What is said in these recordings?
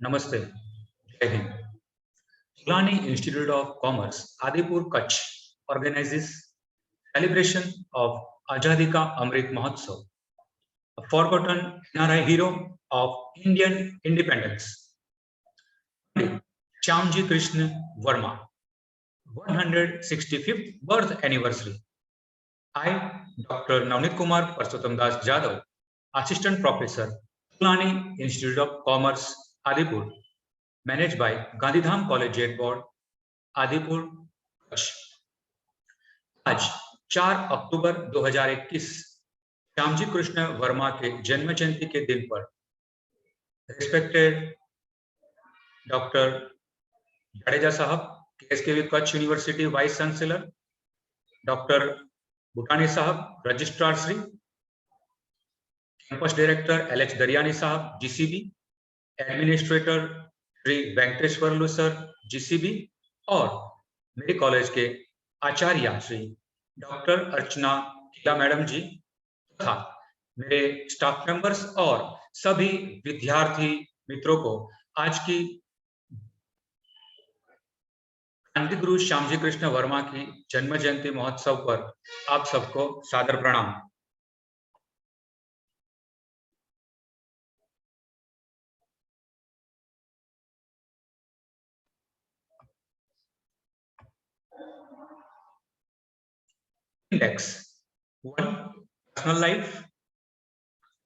नमस्ते, जय Hind. Gilani Institute of Commerce, Adipur, Kutch organizes celebration of Azadi Ka Amrit Mahotsav, a forgotten NRI hero of Indian independence. Shyamji Krishna Verma, 165th birth anniversary. I, Dr. Navneet Kumar Parsotam Das Jadhav, Assistant Professor, Gilani Institute of Commerce, Adipur, managed by Gandhidham Collegiate Board, Adipur Kutch. आज 4 अक्टूबर 2021 श्यामजी कृष्ण वर्मा के जन्म जयंती के दिन पर respected doctor Jadeja साहब, KSKV Kutch university vice chancellor, doctor Bhutani साहब registrar Shri, campus director LH Dariyani साहब GCB, administrator Shri Venkateswarlu sir GCB और मेरे कॉलेज के आचार्य श्री डॉक्टर अर्चना किला मैडम जी तथा मेरे स्टाफ मेंबर्स और सभी विद्यार्थी मित्रों को आज की क्रांति गुरु श्यामजी कृष्ण वर्मा की जन्म जयंती महोत्सव पर आप सबको सादर प्रणाम। Index 1. Personal life.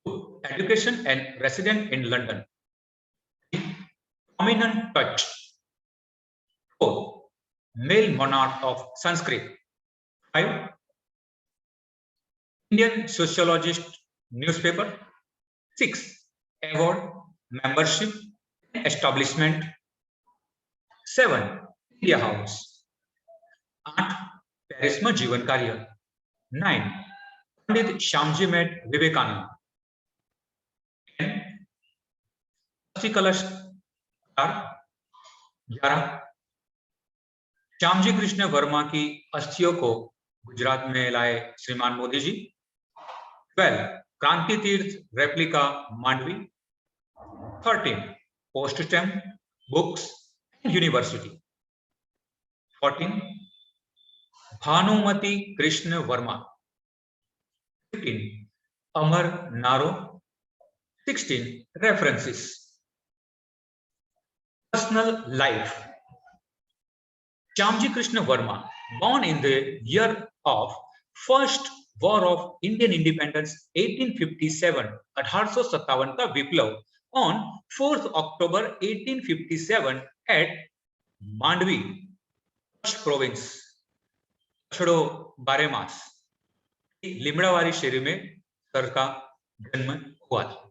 2. Education and resident in London. 3. Prominent touch. 4. Male monarch of Sanskrit. 5. Indian sociologist newspaper. 6. Award, membership, and establishment. 7. India House. 8. Paris में जीवन कार्य। 9. पंडित श्यामजी मेट विवेकानंद। 10. कलश 11. श्यामजी कृष्ण वर्मा की अस्थियों को गुजरात में लाए श्रीमान Modi ji. 12. Kranti Tirth replica Mandvi. 13. Post stamp books university. 14. Bhanumati Krishna Varma. 15. अमर नारो। 16. references. Personal life. Shyamji Krishna Verma, born in the year of First War of Indian Independence 1857, 1857 का विप्लव on 4th October 1857 at Mandvi province छड़ो बारेमास लिमड़ावारी शेरी में सर का जन्म हुआ था।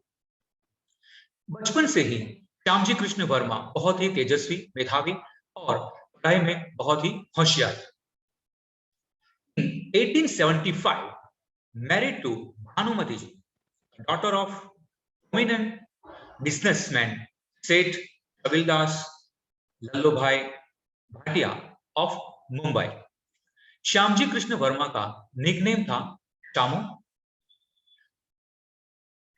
बचपन से ही श्यामजी कृष्ण वर्मा बहुत ही तेजस्वी, मेधावी और पढ़ाई में बहुत ही होशियार। 1875 married to Bhanumati ji, daughter of prominent businessman Seth Kabildas Lallubhai Bhatia of Mumbai. Shyamji Krishna Verma का निकनेम था शामू।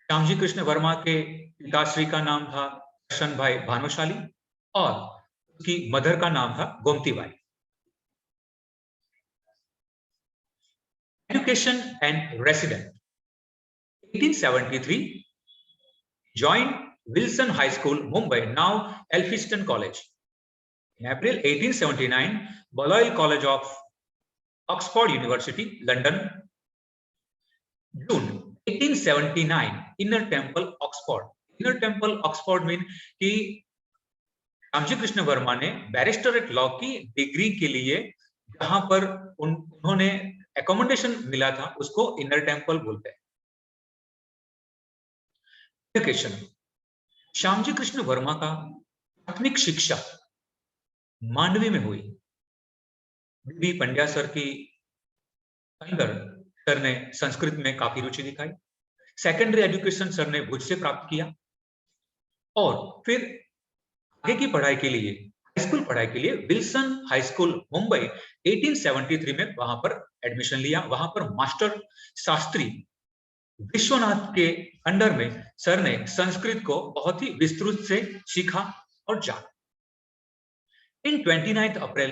श्यामजी कृष्ण वर्मा के पिताश्री का नाम था दर्शन भाई भानुशाली और उसकी मदर का नाम था Gomtibai. Education and resident. 1873 joined Wilson High School, Mumbai, now Elphinstone College. In April 1879, Balliol College of Oxford University, London. June 1879, Inner Temple, Oxford. Inner Temple, Oxford mean कि श्यामजी कृष्ण वर्मा ने बैरिस्टरेट लॉ की डिग्री के लिए जहां पर उन्होंने एकोमोडेशन मिला था उसको इनर टेम्पल बोलते हैं। एजुकेशन। श्यामजी कृष्ण वर्मा का प्राथमिक शिक्षा मांडवी में हुई। बी पंड्या सर की अंदर सर ने संस्कृत में काफी रुचि दिखाई। सेकेंडरी एजुकेशन सर ने भुज से प्राप्त किया और फिर आगे की पढ़ाई के लिए, हाई स्कूल पढ़ाई के लिए विल्सन हाई स्कूल मुंबई 1873 में वहां पर एडमिशन लिया। वहां पर मास्टर शास्त्री विश्वनाथ के अंडर में सर ने संस्कृत को बहुत ही विस्तृत से सीखा और जाना। In 29th April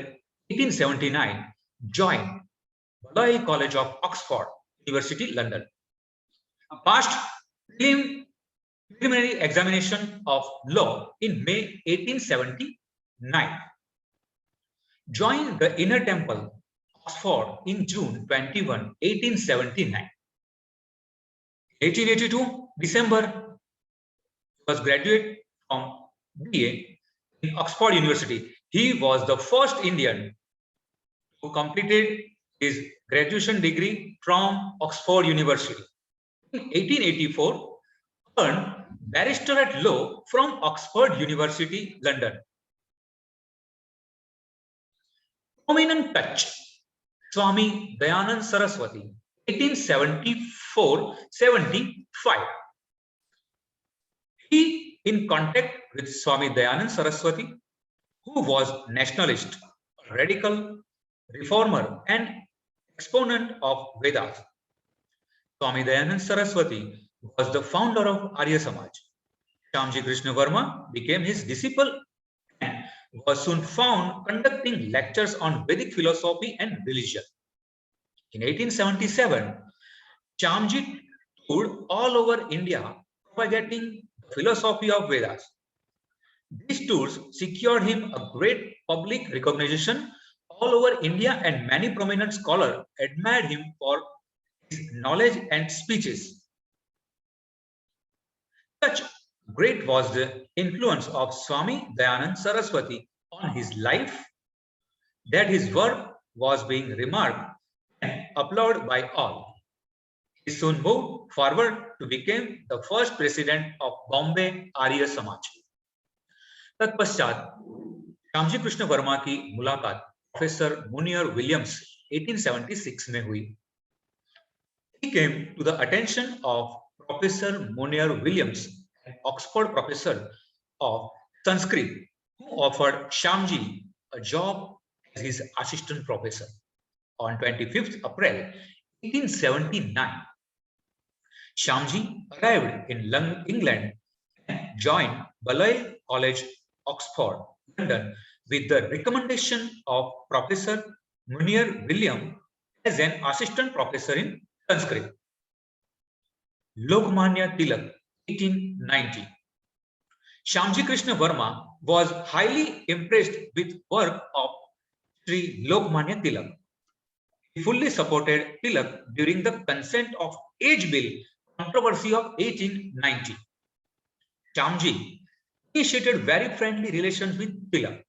1879, joined Balliol College of Oxford, University, London. Passed preliminary examination of law in May 1879. Joined the Inner Temple, Oxford in June 21, 1879. 1882, December, was graduate from BA in Oxford University. He was the first Indian who completed his graduation degree from Oxford University. In 1884, earned barrister at law from Oxford University, London. Prominent touch, Swami Dayanand Saraswati, 1874-75. He in contact with Swami Dayanand Saraswati, who was nationalist, radical, reformer, and exponent of Vedas. Swami Dayanand Saraswati was the founder of Arya Samaj. Shyamji Krishna Verma became his disciple and was soon found conducting lectures on Vedic philosophy and religion. In 1877, Shyamji toured all over India propagating the philosophy of Vedas. These tours secured him a great public recognition all over India, and many prominent scholars admired him for his knowledge and speeches. Such great was the influence of Swami Dayanand Saraswati on his life that his work was being remarked and applauded by all. He soon moved forward to become the first president of Bombay Arya Samaj. तत्पश्चात श्यामजी कृष्ण वर्मा की मुलाकात professor Monier Williams 1876 में हुई. He came to the attention of Professor Monier Williams, an Oxford professor of Sanskrit, who offered Shyamji a job as his assistant professor. On 25th April 1879, Shyamji arrived in England and joined Balliol College, Oxford, London, with the recommendation of Professor Monier Williams as an assistant professor in Sanskrit. Lokmanya Tilak, 1890. Shyamji Krishna Verma was highly impressed with work of Sri Lokmanya Tilak. He fully supported Tilak during the consent of age bill controversy of 1890. Shyamji initiated very friendly relations with Tilak,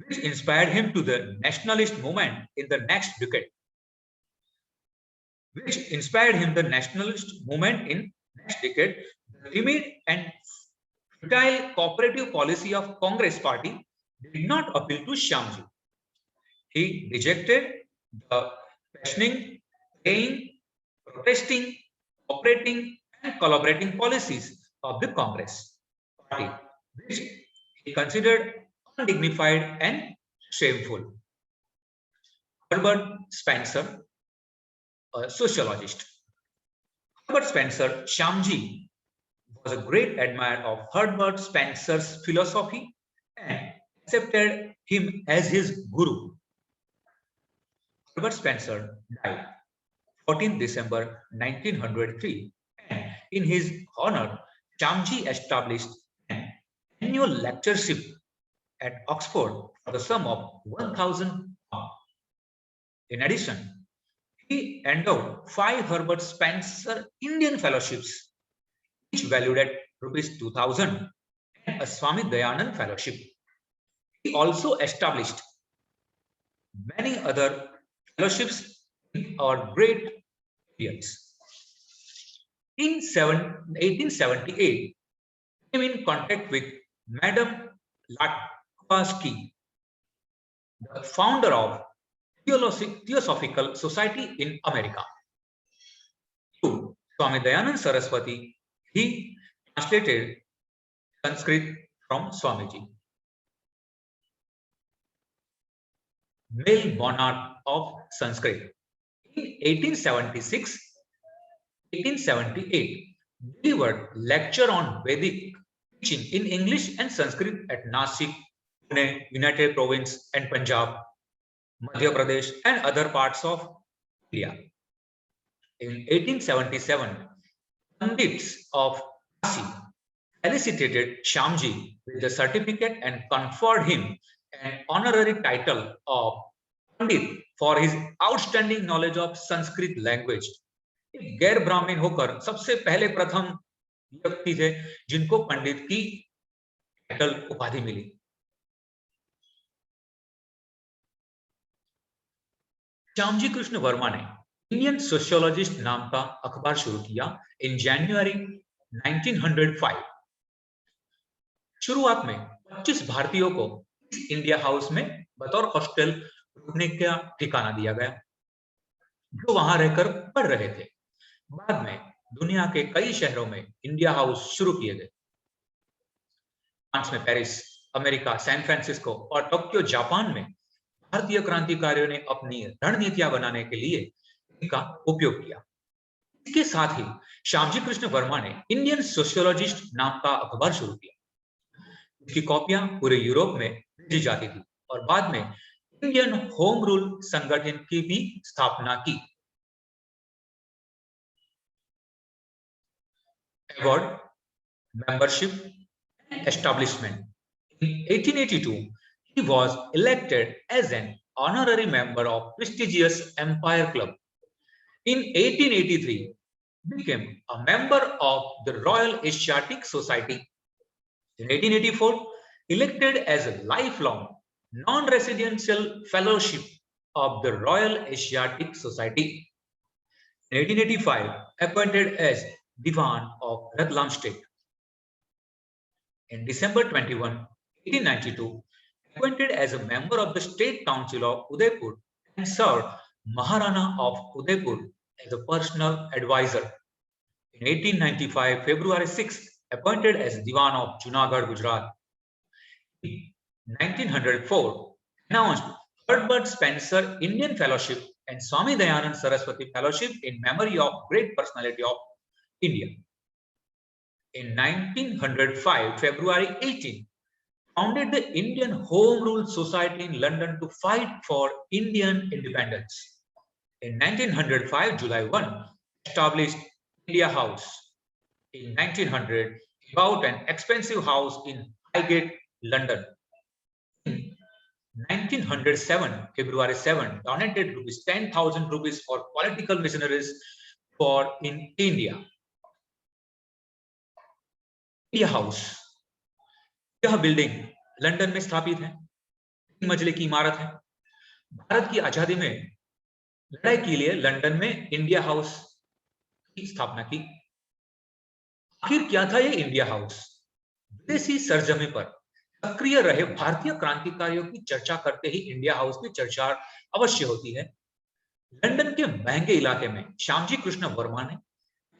which inspired him to the nationalist movement in the next decade. The timid and futile cooperative policy of Congress party did not appeal to Shyamji. He rejected the questioning, praying, protesting, cooperating, and collaborating policies of the Congress party, which he considered undignified and shameful. Herbert Spencer, a sociologist. Herbert Spencer, Shyamji was a great admirer of Herbert Spencer's philosophy and accepted him as his guru. Herbert Spencer died 14 December 1903, and in his honor, Shyamji established an annual lectureship at Oxford for the sum of 1,000 pounds. In addition, he endowed 5 Herbert Spencer Indian fellowships, each valued at ₹2,000, and a Swami Dayanand fellowship. He also established many other fellowships in our great periods. In 1878, he came in contact with Madame Blavatsky, the founder of Theosophical Society in America. To Swami Dayanand Saraswati, he translated Sanskrit from Swamiji. Male monarch of Sanskrit. In 1876, 1878, delivered lecture on Vedic teaching in English and Sanskrit at Nasik, Pune, United Province and Punjab, Madhya Pradesh and other parts of India. In 1877, Pandits of Kasi felicitated Shyamji with the certificate and conferred him an honorary title of Pandit for his outstanding knowledge of Sanskrit language. गैर ब्राह्मण होकर सबसे पहले प्रथम व्यक्ति थे जिनको पंडित की टाइटल उपाधि मिली। श्यामजी कृष्ण वर्मा ने इंडियन सोशियोलॉजिस्ट नाम का अखबार शुरू किया इन जनवरी 1905। शुरुआत में 25 भारतीयों को इंडिया हाउस में बतौर हॉस्टल रुकने का ठिकाना दिया गया, जो वहां रहकर पढ़ रहे थे। बाद में दुनिया के कई शहरों में इंडिया हाउस शुरू किए गए। फ्रांस में पेरिस, अमेरिका, सैन फ्रांसिस्को और टोक्यो, जापान में भारतीय क्रांतिकारियों ने अपनी रणनीतियां बनाने के लिए इनका उपयोग किया। इसके साथ ही श्यामजी कृष्ण वर्मा ने इंडियन सोशियोलॉजिस्ट नाम का अखबार शुरू किया। इसकी कॉपियां पूरे यूरोप में भेजी जाती थी और बाद में इंडियन होम रूल संगठन की भी स्थापना की। Award, membership and establishment. In 1882, he was elected as an honorary member of prestigious Empire Club. In 1883, he became a member of the Royal Asiatic Society. In 1884, elected as a lifelong non-residential fellowship of the Royal Asiatic Society. In 1885, appointed as Diwan of Ratlam State. In December 21, 1892, appointed as a member of the State Council of Udaipur and served Maharana of Udaipur as a personal advisor. In 1895, February 6th, appointed as Diwan of Junagadh, Gujarat. In 1904, announced Herbert Spencer Indian Fellowship and Swami Dayanand Saraswati Fellowship in memory of great personality of India. In 1905, February 18, founded the Indian Home Rule Society in London to fight for Indian independence. In 1905, July 1, established India House. In 1900, he bought an expensive house in Highgate, London. In 1907, February 7, donated rupees 10,000 rupees for political missionaries for in India. India house, यह building London में स्थापित है। 3 मंजिले की इमारत है। भारत की आजादी में लड़ाई के लिए लंदन में इंडिया हाउस की स्थापना की। आखिर क्या था यह इंडिया हाउस? विदेशी सरजमी पर सक्रिय रहे भारतीय क्रांतिकारियों की चर्चा करते ही इंडिया हाउस की चर्चा अवश्य होती है। लंदन के महंगे इलाके में श्यामजी कृष्ण वर्मा ने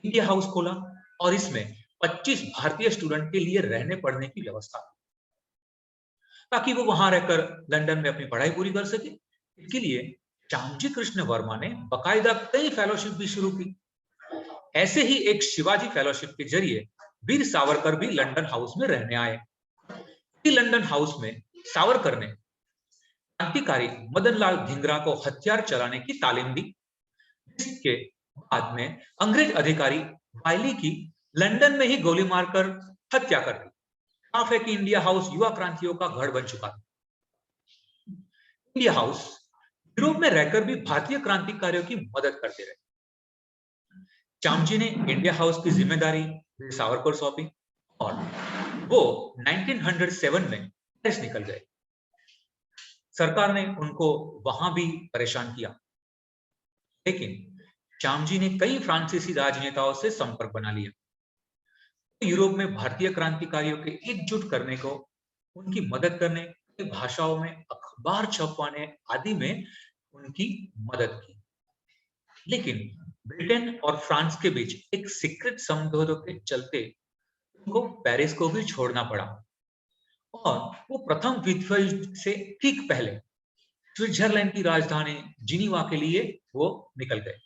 इंडिया हाउस खोला और इसमें 25 भारतीय स्टूडेंट के लिए रहने पढ़ने की व्यवस्था ताकि वो वहां रहकर लंदन में अपनी पढ़ाई पूरी कर सके। इसके लिए श्यामजी कृष्ण वर्मा ने बाकायदा कई फेलोशिप भी शुरू की। ऐसे ही एक शिवाजी फेलोशिप के जरिए वीर सावरकर भी लंदन हाउस में रहने आए। लंदन हाउस में सावरकर ने क्रांतिकारी मदन लाल धिंगरा को हथियार चलाने की तालीम दी, जिसके बाद में अंग्रेज अधिकारी वायली की लंदन में ही गोली मारकर हत्या कर दी। साफ है कि इंडिया हाउस युवा क्रांतियों का गढ़ बन चुका था। इंडिया हाउस यूरोप में रहकर भी भारतीय क्रांतिकारियों की मदद करते रहे। श्यामजी ने इंडिया हाउस की जिम्मेदारी सावरकर सौंपी और वो 1907 में पेरिस निकल गए। सरकार ने उनको वहां भी परेशान किया, लेकिन श्यामजी ने कई फ्रांसीसी राजनेताओं से संपर्क बना लिया। यूरोप में भारतीय क्रांतिकारियों के एकजुट करने को, उनकी मदद करने, भाषाओं में अखबार छपवाने आदि में उनकी मदद की। लेकिन ब्रिटेन और फ्रांस के बीच एक सीक्रेट समझौते के चलते उनको पेरिस को भी छोड़ना पड़ा और वो प्रथम विश्व युद्ध से ठीक पहले स्विट्जरलैंड की राजधानी जिनीवा के लिए वो निकल गए।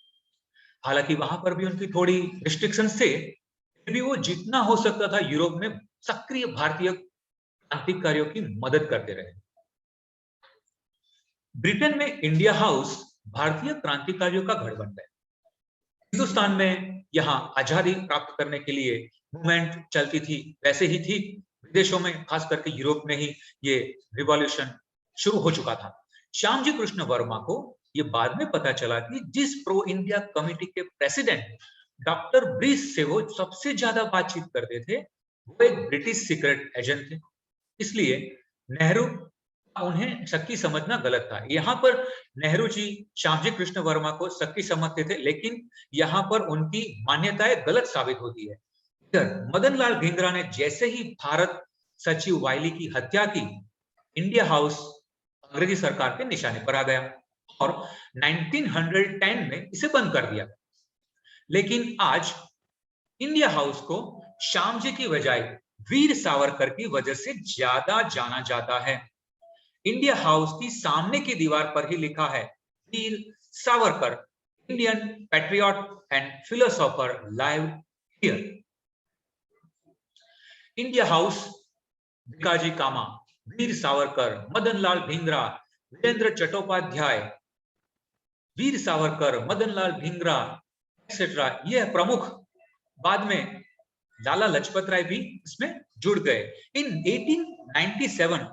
हालांकि वहां पर भी उनकी थोड़ी रिस्ट्रिक्शंस थे, फिर भी वो जितना हो सकता था यूरोप में सक्रिय भारतीय क्रांतिकारियों की मदद करते रहे। ब्रिटेन में इंडिया हाउस भारतीय क्रांतिकारियों का घर बन गया। हिंदुस्तान में यहाँ आजादी प्राप्त करने के लिए मूवमेंट चलती थी, वैसे ही थी विदेशों में, खास करके यूरोप में ही ये रिवॉल्यूशन शुरू हो चुका था। श्यामजी कृष्ण वर्मा को ये बाद में पता चला कि जिस प्रो इंडिया कमेटी के प्रेसिडेंट डॉक्टर ब्रिस से वो सबसे ज्यादा बातचीत करते थे, वो एक ब्रिटिश सीक्रेट एजेंट थे। इसलिए नेहरू उन्हें शक्की समझना गलत था। यहाँ पर नेहरू जी श्यामजी कृष्ण वर्मा को शक्की समझते थे, लेकिन यहाँ पर उनकी मान्यताएं गलत साबित होती है। इधर मदन लाल धिंगरा ने जैसे ही भारत सचिव वाइली की हत्या की, इंडिया हाउस अंग्रेजी सरकार के निशाने पर आ गया और 1910 में इसे बंद कर दिया। लेकिन आज इंडिया हाउस को श्यामजी की बजाय वीर सावरकर की वजह से ज्यादा जाना जाता है। इंडिया हाउस की सामने की दीवार पर ही लिखा है, Veer Savarkar, Indian patriot and philosopher live here. India House Bhikaji Cama, Veer Savarkar, Madan Lal Dhingra, Virendra Chattopadhyay, Veer Savarkar, Madan Lal Dhingra etcetera, यह प्रमुख। बाद में लाला लजपत राय भी इसमें जुड़ गए। In 1897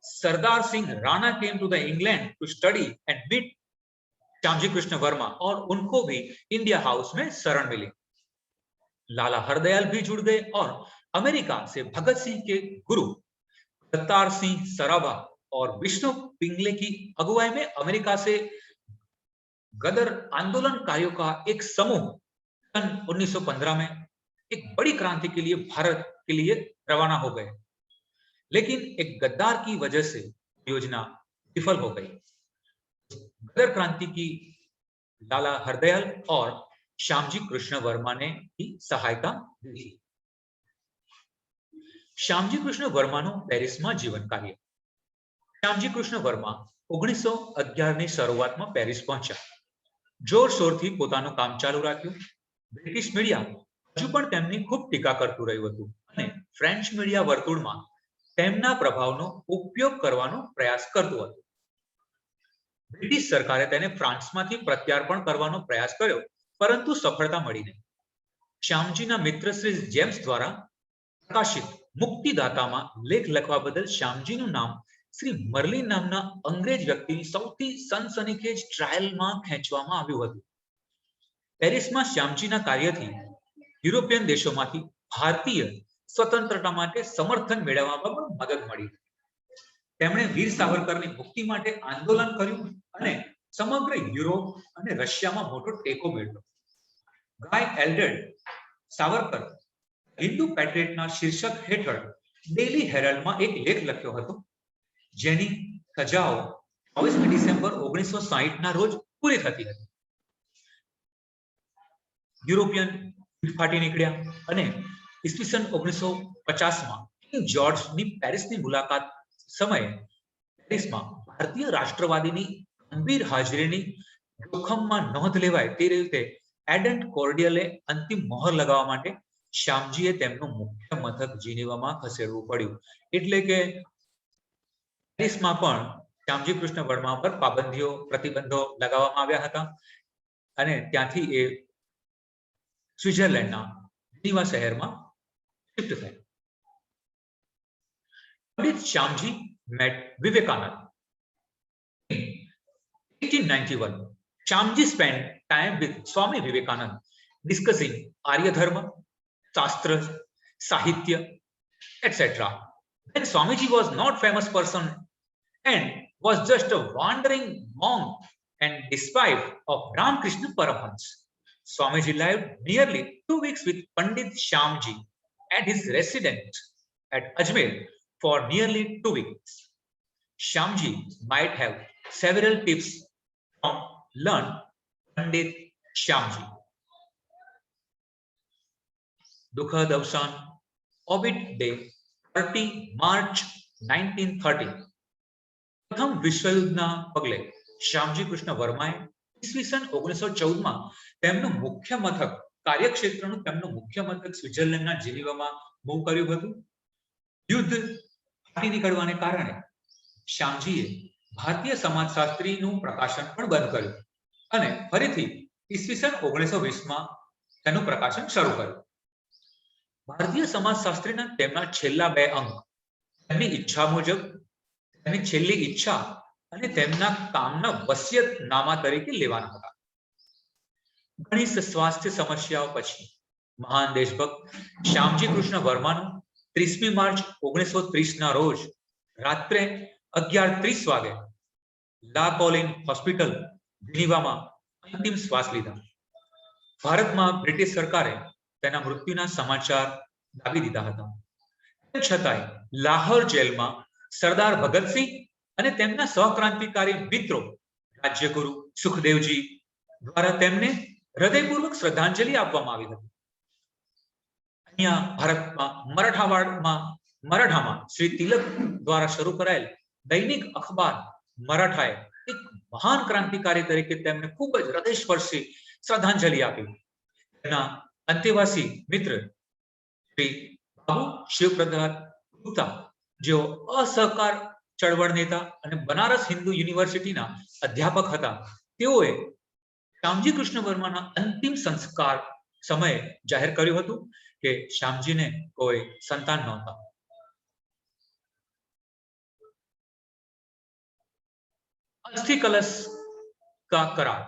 Sardar Singh Rana came to the England to study and meet Shyamji Krishna Varma और उनको भी इंडिया हाउस में शरण मिली। लाला हरदयाल भी जुड़ गए और अमेरिका से भगत सिंह के गुरु दत्तार सिंह सराभा और विष्णु पिंगले की अगुवाई में अमेरिका से गदर आंदोलनकारियों का एक समूह सन 1915 में एक बड़ी क्रांति के लिए भारत के लिए रवाना हो गए। लेकिन एक गद्दार की वजह से योजना विफल हो गई। गदर क्रांति की लाला हरदयाल और श्यामजी कृष्ण वर्मा ने भी सहायता दी थी। श्यामजी कृष्ण वर्माનો પેરિસમાં જીવન કાર્ય। શ્યામજી કૃષ્ણ વર્મા 1911ની શરૂઆતમાં પેરિસ પહોંચ્યા। જોરશોરથી પોતાનું કામ ચાલુ રાખ્યું। બ્રિટિશ મીડિયા હજુ પણ તેમની ખૂબ ટીકા કરતું રહ્યું હતું અને ફ્રેન્ચ મીડિયા વર્તુળમાં તેમના પ્રભાવનો ઉપયોગ કરવાનો પ્રયાસ કરતું હતું। બ્રિટિશ સરકારે તેને ફ્રાન્સમાંથી પ્રત્યાર્પણ કરવાનો પ્રયાસ કર્યો, પરંતુ સફળતા મળી નહીં। શ્યામજીના મિત્ર શ્રી જેમ્સ દ્વારા પ્રકાશિત મુક્તિદાતામાં લેખ લખવા બદલ શ્યામજીનું નામ શ્રી મર્લિન નામના અંગ્રેજ વ્યક્તિની સૌથી સનસનીખેજ ટ્રાયલમાં ખેંચવામાં આવ્યું હતું। પેરિસમાં શ્યામજીના કાર્યથી યુરોપિયન દેશોમાંથી ભારતીય સ્વતંત્રતા માટે સમર્થન મેળવવામાં પણ મદદ મળી। તેમણે વીર સાવરકરની મુક્તિ માટે આંદોલન કર્યું અને સમગ્ર યુરોપ અને રશિયામાં મોટો ટેકો મેળવ્યો। ગાય એલ્ડર્ડ સાવરકર હિન્દુ પેટ્રિયટના શીર્ષક હેઠળ ડેલી હેરાલ્ડમાં એક લેખ લખ્યો હતો, જેની સજાઓ 24 ડિસેમ્બર 1960ના રોજ પૂરી થતી હતી। યુરોપિયન ફાટી નીકળ્યા અને ઈસવીસન 1950માં કિંગ જ્યોર્જની પેરિસની મુલાકાત સમયે પેરિસમાં ભારતીય રાષ્ટ્રવાદીની ગંભીર હાજરીની જોખમમાં નોંધ લેવાય તે રીતે એડન્ટ કોર્ડિયલે અંતિમ મોહર લગાવવા માટે શ્યામજીએ તેમનું મુખ્ય મથક જીનીવામાં ખસેડવું પડ્યું। એટલે કે પેરિસમાં પણ શ્યામજી કૃષ્ણ વર્મા પર પાબંદીઓ, પ્રતિબંધો લગાવવામાં આવ્યા હતા અને ત્યાંથી એ સ્વિટ્ઝરલેન્ડના જીનીવા શહેરમાં શિફ્ટ થયા। Pandit Shyamji met Vivekananda. In 1891, Shyamji spent time with Swami Vivekananda discussing Arya Dharma, Shastra, Sahitya, etc. Then Swamiji was not famous person and was just a wandering monk and disciple of Ramakrishna Paramahansa. Swamiji lived nearly 2 weeks with Pandit Shyamji at his residence at Ajmer for nearly 2 weeks. Shyamji might have several tips from learned Pandit Shyamji. दुखद अवसान, orbit day 30 मार्च 1930। प्रथम विश्व युद्धના પગલે શ્યામજી કૃષ્ણ વર્માએ ઈસવીસન 1914 માં તેમનું મુખ્ય મથક કાર્યક્ષેત્રનું તેમનું મુખ્ય મથક સ્વિટ્ઝરલેન્ડના જેનીવામાં મૂવ કર્યું હતું. યુદ્ધ ફાટી નીકળવાને કારણે શ્યામજીએ ભારતીય સમાજશાસ્ત્રીનું પ્રકાશન પણ બંધ કર્યું અને ફરીથી ઈસવીસન 1920 માં તેનું પ્રકાશન શરૂ કર્યું. ભારતીય સમાજશાસ્ત્રીના તેમના છેલ્લા બે અંક તેમની ઈચ્છા મુજબ, તેમની છેલ્લી ઈચ્છા અને તેમના કામના વસિયતનામા તરીકે લેવાના હતા. ઘણી સ્વાસ્થ્ય સમસ્યાઓ પછી મહાન દેશભક્ત શ્યામજી કૃષ્ણ વર્માનું 30મી માર્ચ 1930 ના રોજ રાત્રે 11:30 વાગે લા કોલિન હોસ્પિટલ જીનીવામાં અંતિમ શ્વાસ લીધા. ભારતમાં બ્રિટિશ સરકારે તેના મૃત્યુના સમાચાર દાબી દીધા હતા. તેમ છતાંય લાહોર જેલમાં સરદાર ભગતસિંહ અને તેમના સહક્રાંતિકારી મિત્રો રાજ્યગુરુ સુખદેવજી દ્વારા તેમને હૃદયપૂર્વક શ્રદ્ધાંજલિ આપવામાં આવી હતી. અહીંયા ભારતમાં મરાઠામાં શ્રી તિલક દ્વારા શરૂ કરાયેલ દૈનિક અખબાર મરાઠાએ એક મહાન ક્રાંતિકારી તરીકે તેમને ખૂબ જ હૃદયસ્પર્શી શ્રદ્ધાંજલિ આપી. તેના અંતેવાસી મિત્ર શ્રી બાબુ શિવપ્રસાદ ગુપ્તા, જેઓ અસહકાર ચળવળ નેતા અને બનારસ હિન્દુ યુનિવર્સિટીના અધ્યાપક હતા, તેઓએ શ્યામજી કૃષ્ણ વર્માના અંતિમ સંસ્કાર સમયે જાહેર કર્યું હતું કે શ્યામજીને કોઈ સંતાન નહોતા. अस्थि कलश का करार.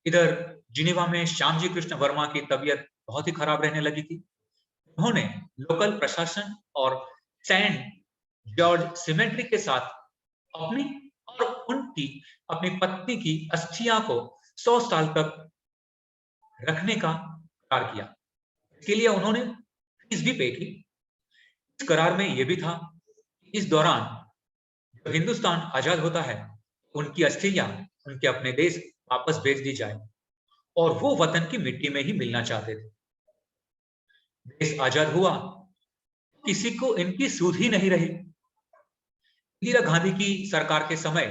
इधर जिनेवा में श्यामजी कृष्ण वर्मा की तबीयत बहुत ही खराब रहने लगी थी. उन्होंने लोकल प्रशासन और सेंट जॉर्ज सिमेट्री के साथ अपनी और उनकी अपनी पत्नी की अस्थियां को 100 साल तक रखने का करार किया. इसके लिए उन्होंने फीस भी पे की. इस करार में यह भी था इस दौरान जब हिंदुस्तान आजाद होता है, उनकी अस्थियां उनके अपने देश वापस भेज दी जाए और वो वतन की मिट्टी में ही मिलना चाहते थे. देश आजाद हुआ, किसी को इनकी सूध ही नहीं रही. इंदिरा गांधी की सरकार के समय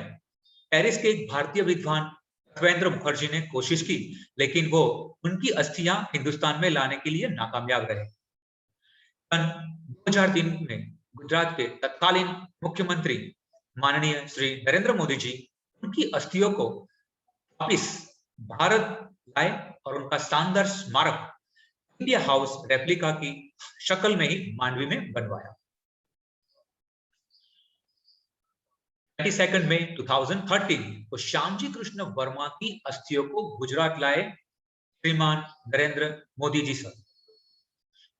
पेरिस के एक भारतीय विद्वान तपेंद्र मुखर्जी ने कोशिश की, लेकिन वो उनकी अस्थियां हिंदुस्तान में लाने के लिए नाकामयाब रहे. सन 2003 में गुजरात के तत्कालीन मुख्यमंत्री माननीय श्री नरेंद्र मोदी जी उनकी अस्थियों को वापिस भारत लाए और उनका शानदार स्मारक इंडिया हाउस रेप्लिका की शक्ल में ही मांडवी में बनवाया. 22 मई 2013 को श्यामजी कृष्ण वर्मा की अस्थियों को गुजरात लाए श्रीमान नरेंद्र मोदी जी सर.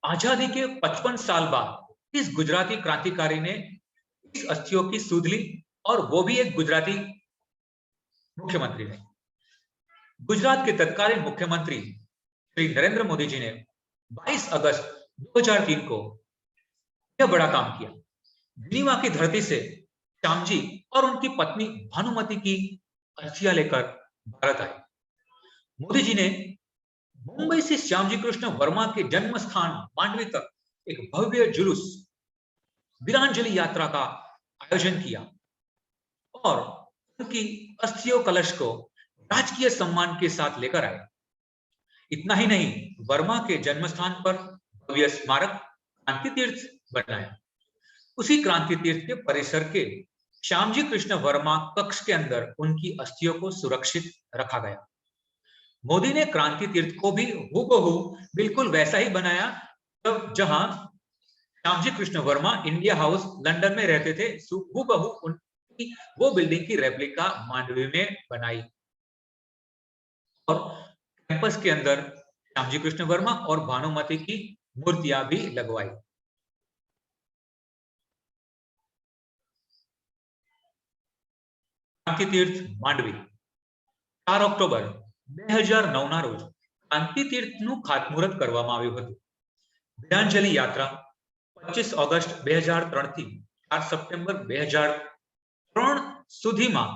आजादी के 55 साल बाद इस गुजराती क्रांतिकारी ने इस अस्थियों की सूध ली और वो भी एक गुजराती मुख्यमंत्री ने. गुजरात के तत्कालीन मुख्यमंत्री श्री नरेंद्र मोदी जी ने 22 अगस्त 2003 को यह बड़ा काम किया. जिनीवा की धरती से श्यामजी और उनकी पत्नी भानुमति की अस्थियां लेकर भारत आए. मोदी जी ने मुंबई से श्यामजी कृष्ण वर्मा के जन्म स्थान मांडवी तक एक भव्य जुलूस वीरांजलि यात्रा का आयोजन किया और उनकी अस्थियों कलश को राजकीय सम्मान के साथ लेकर आए. इतना ही नहीं, वर्मा के जन्म स्थान पर भव्य स्मारक क्रांति तीर्थ बनाया. उसी क्रांति तीर्थ के परिसर के श्यामजी कृष्ण वर्मा कक्ष के अंदर उनकी अस्थियों को सुरक्षित रखा गया. मोदी ने क्रांति तीर्थ को भी हूबहू बिल्कुल वैसा ही बनाया जहां Shyamji Krishna Verma India house London में रहते थे. हूबहू उनकी वो बिल्डिंग की रेप्लिका मांडवी में बनाई और कैंपस के अंदर श्यामजी कृष्ण वर्मा और भानुमति की मूर्तियां भी लगवाई. क्रांति तीर्थ मांडवी 4 ઓક્ટોબર 2009 ના રોજ ક્રાંતિ તીર્થનું ખાતમુહૂર્ત કરવામાં આવ્યું હતું. વીરાંજલિ યાત્રા 25 ઓગસ્ટ 2003 થી 4 સપ્ટેમ્બર 2003 સુધીમાં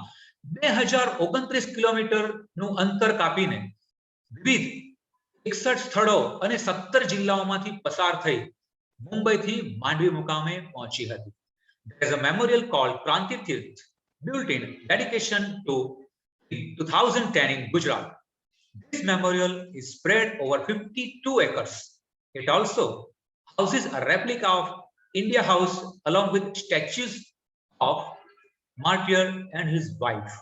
2029 કિલોમીટરનું અંતર કાપીને વિવિધ 61 સ્થળો અને 17 જિલ્લાઓમાંથી પસાર થઈ મુંબઈથી માંડવી મુકામે પહોંચી હતી. There is a memorial called Kranti Tirth built in dedication to in 2010 in Gujarat. This memorial is spread over 52 acres. It also houses a replica of India House along with statues of martyr and his wife.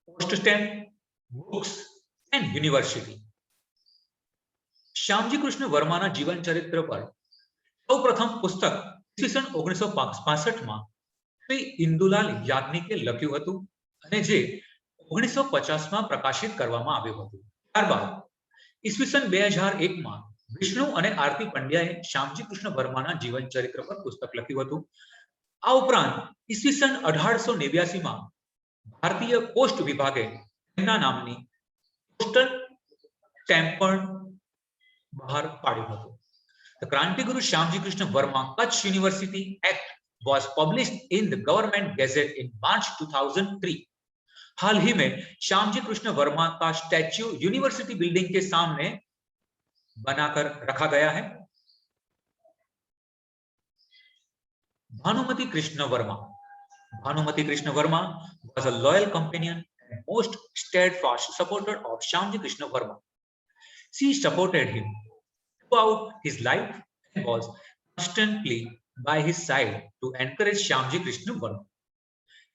Post-stamp, books and university. Shyamji Krishna वर्माના જીવન ચરિત્ર પર સૌપ્રથમ પુસ્તક ઈસવીસન 1965 માં શ્રી ઇન્દુલાલ યાજ્ઞિકે લખ્યું હતું અને જે 1950 માં પ્રકાશિત કરવામાં આવ્યું હતું. ત્યારબાદ ઈસવીસન 2001 માં વિષ્ણુ અને આરતી પંડ્યાએ શ્યામજી કૃષ્ણ વર્માના જીવન ચરિત્ર પર પુસ્તક લખ્યું હતું. આ ઉપરાંત ઈસવીસન 1889 માં ભારતીય પોસ્ટ વિભાગે તેમના નામની પોસ્ટલ સ્ટેમ્પ પણ બહાર પાડ્યું હતું. The Krantiguru Shyamji Krishna Verma Kutch University Act was published in the Government Gazette in March 2003. हाल ही में श्यामजी कृष्ण वर्मा का स्टैच्यू यूनिवर्सिटी बिल्डिंग के सामने बनाकर रखा गया है. Bhanumati Krishna Verma. Bhanumati Krishna Verma was a loyal companion and most steadfast supporter of Shyamji Krishna Verma. She supported him throughout his life and was constantly by his side to encourage Shyamji Krishna Verma.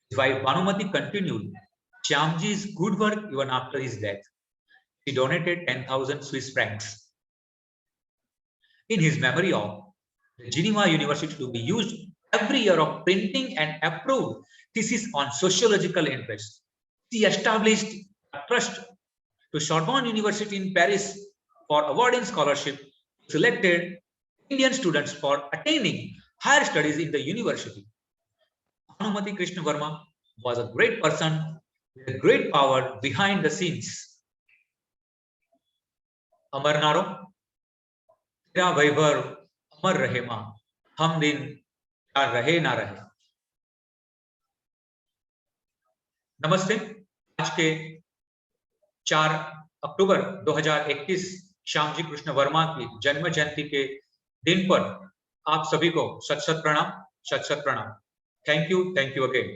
His wife Bhanumati continued Shyamji's good work even after his death. She donated 10,000 Swiss francs in his memory of the Geneva University to be used every year of printing and approved thesis on sociological interest. She established a trust to Sorbonne University in Paris for awarding scholarship to selected Indian students for attaining higher studies in the university. Bhanumati Krishna Verma was a great person with a great power behind the scenes. अमर नारो तेरा वैभव अमर रहे मां, हम दिन क्या रहे ना रहे. नमस्ते. आज के 4 अक्टूबर 2021 श्यामजी कृष्ण वर्मा की जन्म जयंती के दिन पर आप सभी को सत सत प्रणाम. Thank you again.